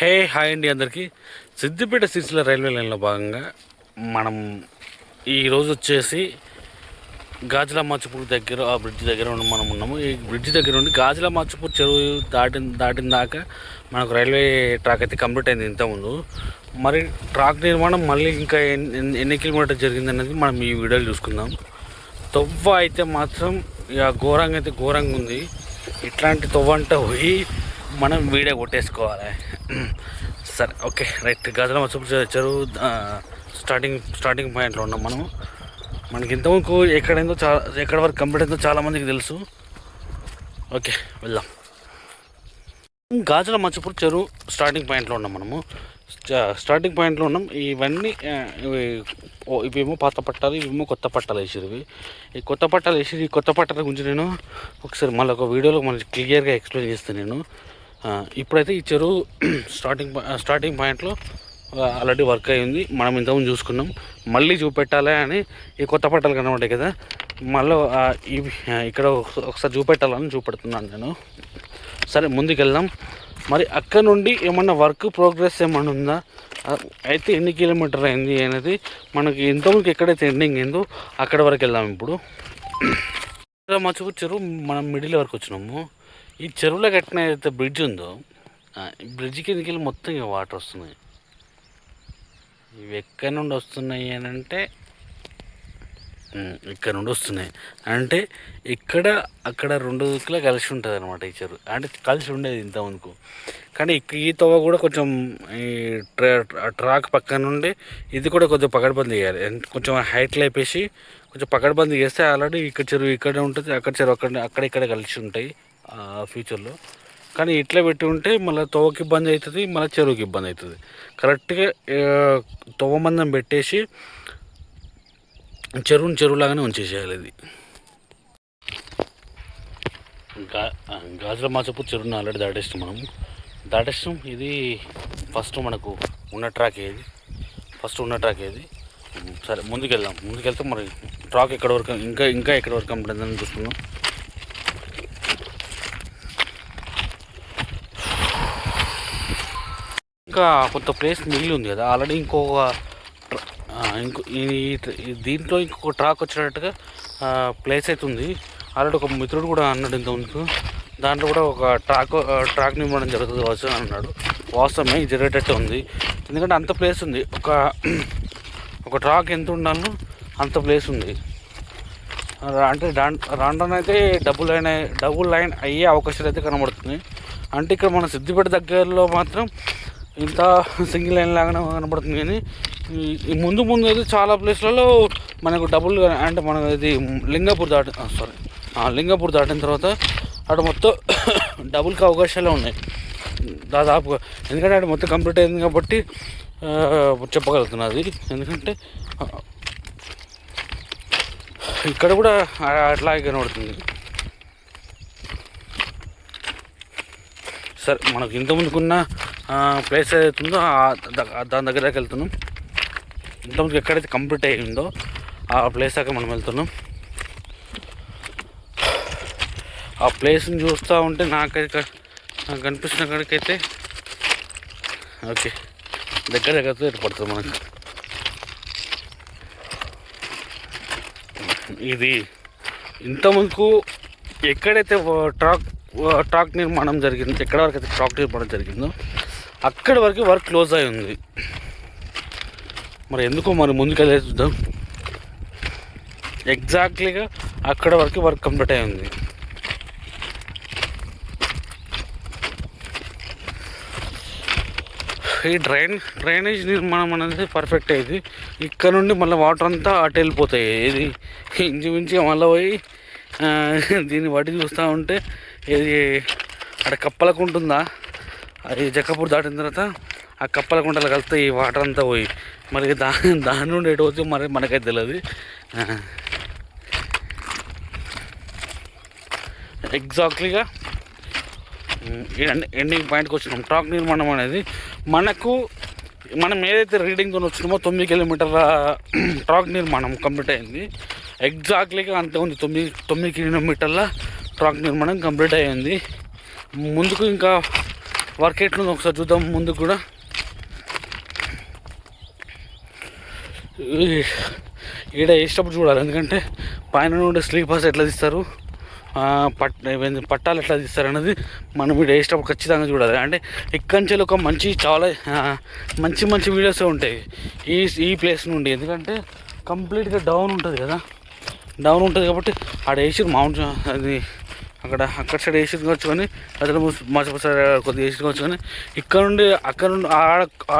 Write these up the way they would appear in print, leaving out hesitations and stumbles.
Hi అండి అందరికీ. Siddipet Sircilla railway లైన్లో భాగంగా మనం ఈరోజు వచ్చేసి గాజుల మాచుపూర్ దగ్గర ఆ బ్రిడ్జ్ దగ్గర మనం ఉన్నాము. ఈ బ్రిడ్జ్ దగ్గర నుండి గాజుల మాచుపూర్ చెరువు దాటిన దాకా మనకు రైల్వే ట్రాక్ అయితే కంప్లీట్ అయింది ఇంతకుముందు. మరి ట్రాక్ నిర్మాణం మళ్ళీ ఇంకా ఎన్ని కిలోమీటర్ జరిగింది అనేది మనం ఈ వీడియోలో చూసుకుందాం. తొవ్వ అయితే మాత్రం ఇక ఘోరంగా ఉంది. ఇట్లాంటి తొవ్వ అంటే పోయి మనం వీడియో కొట్టేసుకోవాలి. సరే, ఓకే, రైట్. గాజుల మాచుపూర్ చెరువు స్టార్టింగ్ పాయింట్లో ఉన్నాం మనం. మనకి ఇంతవరకు ఎక్కడ వరకు కంప్లీట్ అయిందో చాలామందికి తెలుసు. ఓకే, వెళ్దాం. గాజుల మాచుపూర్ చెరువు స్టార్టింగ్ పాయింట్లో ఉన్నాం మనము. ఇవన్నీ ఇవేమో పాత పట్టాలు, ఇవేమో కొత్త పట్టాలు వేసిరు. ఈ కొత్త పట్టాల గురించి నేను ఒకసారి మళ్ళీ ఒక వీడియోలో మనకి క్లియర్గా ఎక్స్ప్లెయిన్ చేస్తాను నేను. ఇప్పుడైతే ఈ చెరువు స్టార్టింగ్ పాయింట్లో ఆల్రెడీ వర్క్ అయ్యింది. మనం ఇంతకుముందు చూసుకున్నాం. మళ్ళీ చూపెట్టాలి అని ఈ కొత్త పట్టాలు కనబడ్డాయి కదా, మళ్ళీ ఇవి ఇక్కడ ఒకసారి చూపెడుతున్నాను నేను. సరే, ముందుకు వెళ్దాం. మరి అక్కడ నుండి ఏమన్నా వర్క్ ప్రోగ్రెస్ ఏమన్నా ఉందా, అయితే ఎన్ని కిలోమీటర్ అయింది అనేది మనకి ఇంతకుముందు ఎక్కడైతే ఎండింగ్ అయిందో అక్కడ వరకు వెళ్దాం. ఇప్పుడు మాచుపూర్ చెరువు మనం మిడిల్ వరకు వచ్చినాము. ఈ చెరువులో కట్టిన ఏదైతే బ్రిడ్జ్ ఉందో, బ్రిడ్జ్ కిందకి వెళ్ళి మొత్తం ఇక వాటర్ వస్తున్నాయి. ఇవి ఎక్కడి నుండి వస్తున్నాయి అని అంటే ఇక్కడ నుండి వస్తున్నాయి. అంటే అక్కడ రెండు దిక్కులా కలిసి ఉంటుంది అనమాట ఈ చెరువు. అంటే కలిసి ఉండేది ఇంతవరకు. కానీ ఈ తవ్వ కూడా కొంచెం ఈ ట్రాక్ పక్కన నుండి ఇది కూడా కొంచెం పకడ్బందీ చేయాలి. కొంచెం హైట్ లేపేసి కొంచెం పకడ్బందీ చేస్తే ఆల్రెడీ ఇక్కడ చెరువు ఇక్కడే ఉంటుంది, అక్కడ చెరువు అక్కడ కలిసి ఉంటాయి ఫ్యూచర్లో. కానీ ఇట్లా పెట్టి ఉంటే మళ్ళీ తవ్వకి ఇబ్బంది అవుతుంది, మళ్ళీ చెరువుకి ఇబ్బంది అవుతుంది. కరెక్ట్గా తవ్వ మందం పెట్టేసి చెరువులాగానే ఉంచేసేయాలి. ఇది గాజుల మాచుపూర్ చెరువుని ఆల్రెడీ దాటేస్తాం. ఇది ఫస్ట్ మనకు ఉన్న ట్రాక్ ఏది. సరే, ముందుకెళ్తే మరి ట్రాక్ ఎక్కడ వరకు ఇంకా ఎక్కడ వరకు కంప్లీట్ అయిందని చూసుకుందాం. ఇంకా కొంత ప్లేస్ మిగిలి ఉంది కదా ఆల్రెడీ. దీంట్లో ఇంకొక ట్రాక్ వచ్చేటట్టుగా ప్లేస్ అయితే ఉంది. ఆల్రెడీ ఒక మిత్రుడు కూడా అన్నాడు ఇంతకుముందు, దాంట్లో కూడా ఒక ట్రాక్ నిర్మాణం జరుగుతుంది కావచ్చు అని అన్నాడు. వాస్తవమే, జరిగేటట్టు ఉంది. ఎందుకంటే అంత ప్లేస్ ఉంది. ఒక ట్రాక్ ఎంత ఉండాలో అంత ప్లేస్ ఉంది. అంటే రాండనైతే డబుల్ లైన్ అయ్యే అవకాశాలు అయితే కనబడుతుంది. అంటే ఇక్కడ మన సిద్దిపేట దగ్గరలో మాత్రం ఇంత సింగిల్ లైన్ లాగానే కనబడుతుంది. కానీ ఈ ముందు అయితే చాలా ప్లేస్లలో మనకు డబుల్, అంటే మనం ఇది లింగాపూర్ దాటిన తర్వాత అటు మొత్తం డబుల్కి అవకాశాలే ఉన్నాయి దాదాపుగా. ఎందుకంటే అటు మొత్తం కంప్లీట్ అయింది కాబట్టి చెప్పగలుగుతున్నది. ఎందుకంటే ఇక్కడ కూడా అట్లాగే కనబడుతుంది. సరే, మనకు ఇంతకుముందుకున్న ప్లేస్ ఏదైతుందో దాని దగ్గరకు వెళ్తున్నాం. ఇంతకుముందు ఎక్కడైతే కంప్లీట్ అయ్యిందో ఆ ప్లేస్ దాకా మనం వెళ్తున్నాం. ఆ ప్లేస్ని చూస్తూ ఉంటే నాకు కనిపిస్తున్న కాడికైతే ఓకే దగ్గర ఏర్పడుతుంది మనకు. ఇది ఇంతకుముందుకు ఎక్కడైతే ట్రాక్ నిర్మాణం జరిగిందో, ఎక్కడ వరకు అయితే ట్రాక్ నిర్మాణం జరిగిందో అక్కడి వరకు వర్క్ క్లోజ్ అయి ఉంది. మరి ఎందుకో ముందుకెళ్ళే చూద్దాం. ఎగ్జాక్ట్లీగా అక్కడ వరకు వర్క్ కంప్లీట్ అయి ఉంది. ఈ డ్రైనేజ్ నిర్మాణం అనేది పర్ఫెక్ట్ అయింది. ఇక్కడ నుండి మళ్ళీ వాటర్ అంతా అటు వెళ్ళిపోతాయి. ఇది ఇంచుమించుగా మళ్ళీ పోయి దీన్ని బట్టి చూస్తూ ఉంటే ఇది అక్కడ కప్పలకుంటుందా, అది జక్కపూర్ దాటిన తర్వాత ఆ కప్పలకుంటలు కలిస్తే ఈ వాటర్ అంతా పోయి మరి దాని నుండి ఎటు వచ్చి మరి మనకైతే తెలియదు. ఎగ్జాక్ట్లీగా ఎండింగ్ పాయింట్కి వచ్చినాం. ట్రాక్ నిర్మాణం అనేది మనం ఏదైతే రీడింగ్తో వచ్చినామో 9 కిలోమీటర్ల ట్రాక్ నిర్మాణం కంప్లీట్ అయింది. ఎగ్జాక్ట్లీగా అంతే ఉంది. 9 కిలోమీటర్ల ట్రాక్ నిర్మాణం కంప్లీట్ అయ్యింది. ముందుకు ఇంకా వర్క్ ఎట్లుంది ఒకసారి చూద్దాం. ముందు కూడా ఈడ వేసేటప్పుడు చూడాలి, ఎందుకంటే పైన నుండి స్లీపర్స్ ఎట్లా తీస్తారు, పట్టాలు ఎట్లా తీస్తారు అనేది మనం వీడియో వేసేటప్పుడు ఖచ్చితంగా చూడాలి. అంటే ఇక్కడి నుంచి ఒక మంచి చాలా మంచి మంచి వీడియోసే ఉంటాయి ఈ ప్లేస్ నుండి, ఎందుకంటే కంప్లీట్గా డౌన్ ఉంటుంది కదా, డౌన్ ఉంటుంది కాబట్టి ఆడ వేసి మౌంట్ అది అక్కడ సైడ్ వేసి వచ్చుకొని అసలు మసపు సైడ్ కొద్దిగా వేసి వచ్చుకొని ఇక్కడ నుండి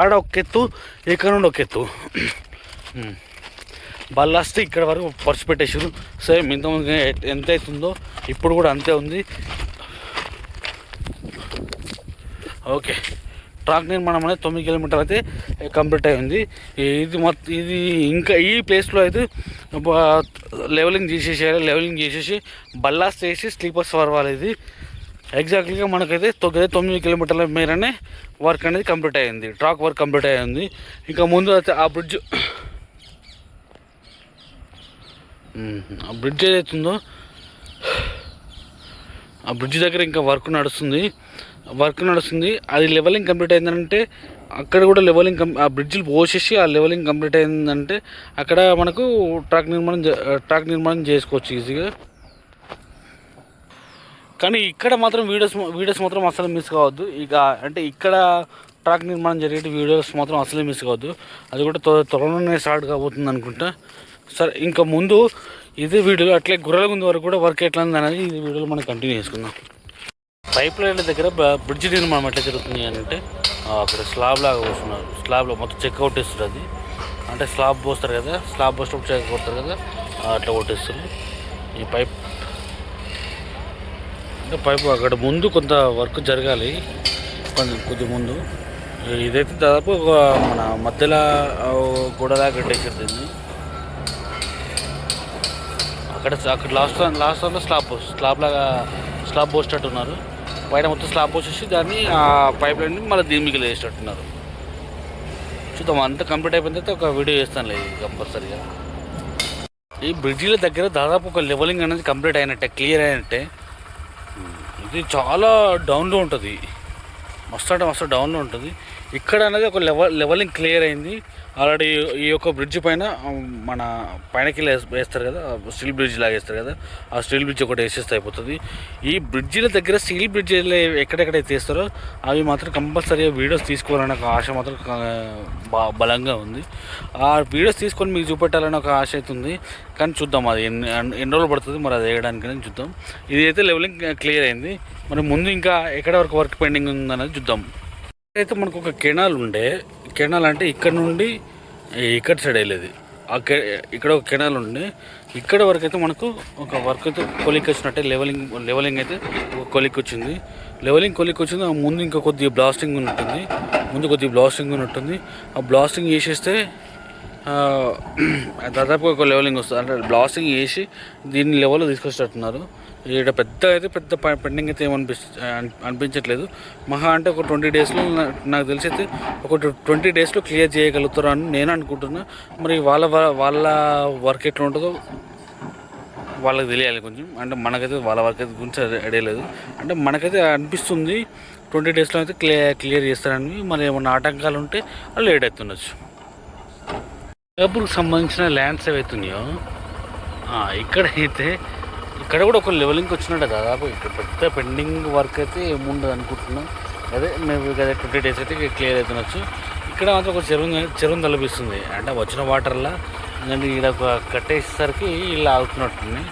ఆడ ఒక ఎత్తు, ఇక్కడ నుండి ఒక ఎత్తు బల్లాస్తే ఇక్కడ వరకు పర్సు పెట్టేసారు. సేమ్ ఇంతమంది ఎంత అవుతుందో ఇప్పుడు కూడా అంతే ఉంది. ఓకే, ట్రాక్ నిర్మాణం అనేది 9 కిలోమీటర్లు అయితే కంప్లీట్ అయింది. ఇది ఇంకా ఈ ప్లేస్లో అయితే లెవెలింగ్ చేసేసి బల్లాస్ వేసి స్లీపర్స్ పర్వాలి. ఇది ఎగ్జాక్ట్లీగా మనకైతే 9 కిలోమీటర్ల మేరనే వర్క్ అనేది కంప్లీట్ అయ్యింది, ట్రాక్ వర్క్ కంప్లీట్ అయ్యింది. ఇంకా ముందు అయితే ఆ బ్రిడ్జ్ ఏదైతుందో ఆ బ్రిడ్జ్ దగ్గర ఇంకా వర్క్ నడుస్తుంది. అది లెవెలింగ్ కంప్లీట్ అయిందంటే అక్కడ కూడా ఆ బ్రిడ్జ్లు పోసేసి ఆ లెవెలింగ్ కంప్లీట్ అయిందంటే అక్కడ మనకు ట్రాక్ నిర్మాణం చేసుకోవచ్చు ఈజీగా. కానీ ఇక్కడ మాత్రం వీడియోస్ మాత్రం అసలు మిస్ కావద్దు. ఇక అంటే ఇక్కడ ట్రాక్ నిర్మాణం జరిగే వీడియోస్ మాత్రం అసలే మిస్ కావద్దు. అది కూడా త్వరలోనే స్టార్ట్ కాబోతుంది అనుకుంటా. సరే, ఇంకా ముందు ఇదే వీడియోలో అట్లే గుర్రలగుంది వరకు కూడా వర్క్ ఎట్లా ఉంది అనేది ఈ వీడియోలో మనం కంటిన్యూ చేసుకుందాం. పైప్ లైన్ల దగ్గర బ్రిడ్జ్ నిర్మాణం ఎట్లా జరుగుతుంది అంటే అక్కడ స్లాబ్ లాగా పోస్తున్నారు. స్లాబ్లో మొత్తం చెక్అవుట్ ఇస్తారు. అది అంటే స్లాబ్ పోస్తారు కదా, స్లాబ్ పోసినప్పుడు చెక్ కొడతారు కదా, అట్లా కొట్టేస్తారు. ఈ పైప్ అక్కడ ముందు కొంత వర్క్ జరగాలి, కొద్ది ముందు. ఇదైతే దాదాపు మన మధ్యలో గోడలా కట్టేసారు దీన్ని. అక్కడ లాస్ట్ స్లాబ్ పోసేటట్టున్నారు. పైన మొత్తం స్లాబ్ పోసేసి దాన్ని ఆ పైప్ లైన్ మళ్ళీ దీని మిగిలి వేసేటట్టున్నారు. చూద్దాం, అంతా కంప్లీట్ అయిపోయిన తర్వాత ఒక వీడియో చేస్తాను లేదు కంపల్సరీగా. ఈ బ్రిడ్జిల దగ్గర దాదాపు ఒక లెవెలింగ్ అనేది కంప్లీట్ అయినట్టే, క్లియర్ అయినట్టే. ఇది చాలా డౌన్లో ఉంటుంది, మస్తు డౌన్లో ఉంటుంది. ఇక్కడ అనేది ఒక లెవెలింగ్ క్లియర్ అయింది ఆల్రెడీ. ఈ యొక్క బ్రిడ్జ్ పైన మన పైనకి వేస్తారు కదా, స్టీల్ బ్రిడ్జ్ లాగా వేస్తారు కదా, ఆ స్టీల్ బ్రిడ్జ్ ఒకటి వేసేస్తే అయిపోతుంది. ఈ బ్రిడ్జిల దగ్గర స్టీల్ బ్రిడ్జ్ ఎక్కడెక్కడైతే వేస్తారో అవి మాత్రం కంపల్సరీగా వీడియోస్ తీసుకోవాలనే ఒక ఆశ మాత్రం బలంగా ఉంది. ఆ వీడియోస్ తీసుకొని మీకు చూపెట్టాలని ఒక ఆశ అవుతుంది. కానీ చూద్దాం అది ఎన్ని రోజులు పడుతుంది మరి అది వేయడానికి చూద్దాం. ఇది అయితే లెవెలింగ్ క్లియర్ అయింది. మరి ముందు ఇంకా ఎక్కడ వరకు వర్క్ పెండింగ్ ఉందనేది చూద్దాం. అయితే మనకు ఒక కెనాల్ అంటే ఇక్కడ నుండి ఇక్కడ సైడ్ వెళ్ళేది, ఇక్కడ ఒక కెనాల్ ఉండే ఇక్కడ వరకు అయితే మనకు ఒక వర్క్ అయితే కొలిక్ వచ్చినట్టే. లెవెలింగ్ అయితే ఒక కొలిక్ వచ్చింది. ముందు ఇంకా కొద్దిగా బ్లాస్టింగ్ ఉన్నట్టుంది. ఆ బ్లాస్టింగ్ చేసేస్తే దాదాపు ఒక లెవెలింగ్ వస్తుంది. అంటే బ్లాస్టింగ్ చేసి దీన్ని లెవెల్లో తీసుకొచ్చేటట్టున్నారు. ఇక్కడ పెద్ద పెండింగ్ అయితే అనిపించట్లేదు. మహా అంటే ఒక 20 డేస్లో నాకు తెలిసి అయితే ఒక 20 డేస్లో క్లియర్ చేయగలుగుతారు అని నేను అనుకుంటున్నా. మరి వాళ్ళ వర్క్ ఎట్లా ఉంటుందో వాళ్ళకి తెలియాలి కొంచెం. అంటే మనకైతే వాళ్ళ వర్క్ అయితే గురించి ఐడియా లేదు. అంటే మనకైతే అనిపిస్తుంది 20 డేస్లో అయితే క్లియర్ చేస్తారని. మరి ఏమన్నా ఆటంకాలు ఉంటే లేట్ అవుతుండొచ్చు. లేబర్కి సంబంధించిన ల్యాండ్స్ ఏవైతున్నాయో ఇక్కడ కూడా ఒక లెవెలింగ్కి వచ్చినట్టు దాదాపు. ఇక్కడ పెద్ద పెండింగ్ వర్క్ అయితే ఏముండదు అనుకుంటున్నాం. అదే మేము కదా 20 డేస్ అయితే క్లియర్ అవుతుండొచ్చు. ఇక్కడ మాత్రం ఒక చెరువును తలపిస్తుంది. అంటే వచ్చిన వాటర్లా నేను ఇక్కడ కట్టేసరికి ఇలా అవుతున్నట్టుంది.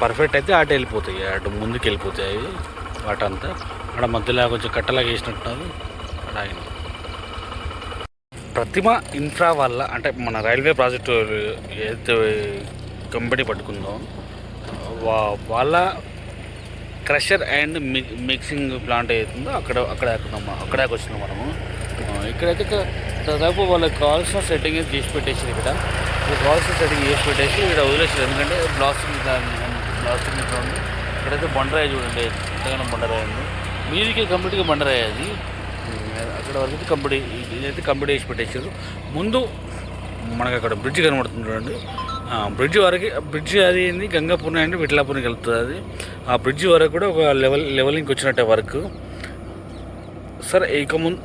పర్ఫెక్ట్ అయితే అటు వెళ్ళిపోతాయి, అటు ముందుకు వెళ్ళిపోతాయి వాటర్ అంతా. అక్కడ మధ్యలో కొంచెం కట్టలాగా వేసినట్టున్నారు. అలాగే ప్రతిమ ఇన్ఫ్రా వల్ల అంటే మన రైల్వే ప్రాజెక్టు ఏదైతే కంపెనీ పట్టుకుందో వాళ్ళ క్రషర్ అండ్ మిక్సింగ్ ప్లాంట్ అవుతుందో అక్కడికి వచ్చినాం మనము. ఇక్కడైతే దాదాపు వాళ్ళకి కావాల్సిన సెట్టింగ్ చేసి పెట్టేసి ఇక్కడ వదిలేసారు. ఎందుకంటే బ్లాస్టింగ్ ఇట్లా ఉంది. ఇక్కడైతే బండరాయి చూడండి, ఎంతగానో బండరాయి ఉంది. మీదికి కంప్లీట్గా బండరాయి అది. అక్కడ వరకు ఇదైతే కంప్లీట్ చేసి పెట్టేసారు. ముందు మనకు అక్కడ బ్రిడ్జ్ కనబడుతుంది చూడండి. బ్రిడ్జ్ అది ఏంది గంగాపూర్ అండి విట్లాపూర్కి వెళ్తుంది అది. ఆ బ్రిడ్జ్ వరకు కూడా ఒక లెవెలింగ్కి వచ్చినట్టే వర్క్. సరే ఇక ముందు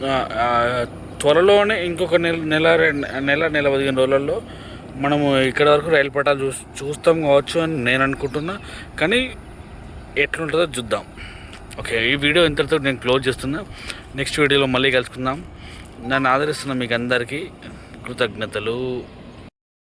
త్వరలోనే ఇంకొక నెల 15 రోజులలో మనము ఇక్కడ వరకు రైలు పట్టాలు చూస్తాం కావచ్చు అని నేను అనుకుంటున్నా. కానీ ఎట్లుంటుందో చూద్దాం. ఓకే, ఈ వీడియో ఇంతటితో నేను క్లోజ్ చేస్తున్నా. నెక్స్ట్ వీడియోలో మళ్ళీ కలుసుకుందాం. నన్ను ఆదరిస్తున్న మీకు అందరికీ కృతజ్ఞతలు.